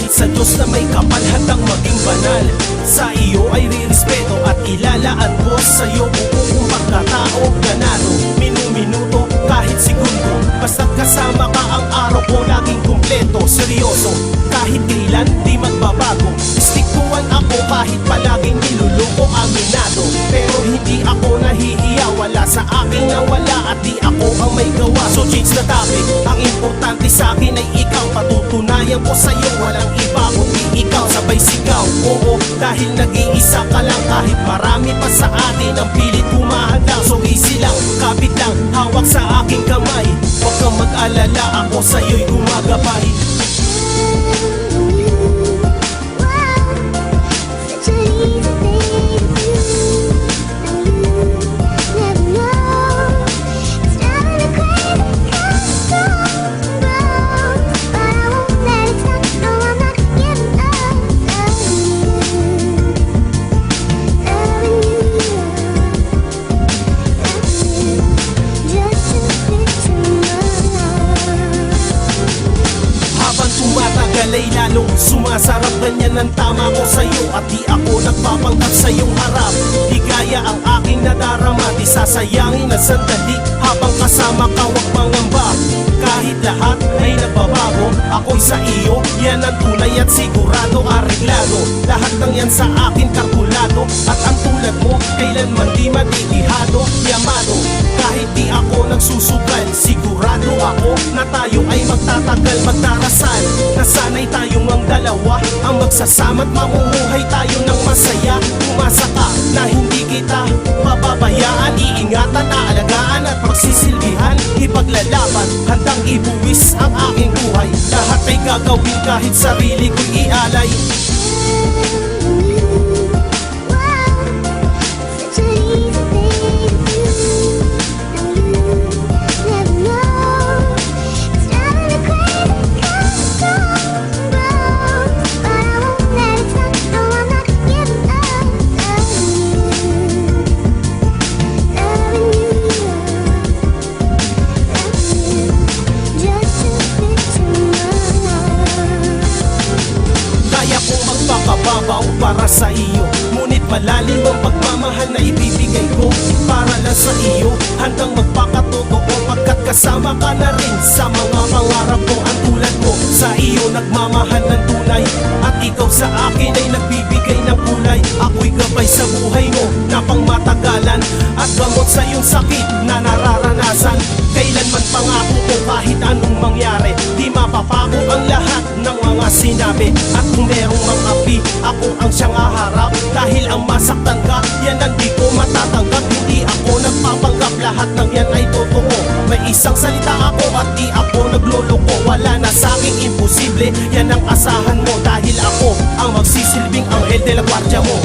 Sa Diyos na may kapal, handang maging banal. Sa iyo ay rirespeto at ilalaan ko sa'yo buong pagkatao. Ganado, minuminuto, kahit segundo, basta't kasama ka ang araw ko laging kumpleto. Seryoso, kahit kailan di magbabago. Istikuan ako kahit palaging niluloko. Aminado, pero hindi ako nahihiya. Wala sa akin na wala at di ako ang may gawa. So change the topic, ang importante sa akin ay ikaw. Patutunayan ko sa'yo, walang iba kundi ikaw. Sabay sigaw, oo, dahil nag-iisa ka lang. Kahit marami pa sa atin ang pilit humahadlang. So easy lang, kapit lang, hawak sa aking kamay. Huwag kang mag-alala, ako sa'yo'y gumagabay. Ay lalong sumasarap, ganyan ang tama ko sa'yo. At di ako nagpapanggap sa iyong harap. Higaya ang aking nadarama, di sasayangin na sandali. Habang kasama ka, huwag mangamba. Kahit lahat ay nagbabago, ako'y sa iyo, yan ang tunay at sigurado. Areglado, lahat ng yan sa akin kalkulado. At ang tulad mo, kailanman di matitihado. Yamado, kahit di ako nagsusugal, sigurado ako na tayo ay magtatagal, magdarasal. Nasanay tayong ang dalawa, ang magsasama't mamumuhay tayo ng masaya. Umasa ka na hindi kita mababayaan, iingatan, aalagaan at pagsisilbihan, ipaglalaban, handang ibuwis ang aking buhay. Lahat ay gagawin kahit sarili ko'y ialay. Para sa iyo, ngunit malalim ang pagmamahal na ibibigay ko para lang sa iyo. Handang magpakatotoo pagkat kasama ka na rin sa mga pangarap ko. Ang tulad ko sa iyo nagmamahal ng tunay, at ikaw sa akin ay nagbibigay ng kulay. Ako'y gabay sa buhay mo na pangmatagalan, at gamot sa iyong sakit na nararanasan. Kailanman pangako ko kahit anong mangyari, di mapapako ang lahat ng mga sinabi. At kung merong mga api, ako ang siyang haharap. Dahil ang masaktan ka, yan ang di ko matatanggap. Hindi ako nagpapanggap, lahat ng yan ay totoo. May isang salita ako at di ako nagloloko. Wala na sa'king imposible, yan ang asahan mo. Dahil ako ang magsisilbing anghel de la guardia mo.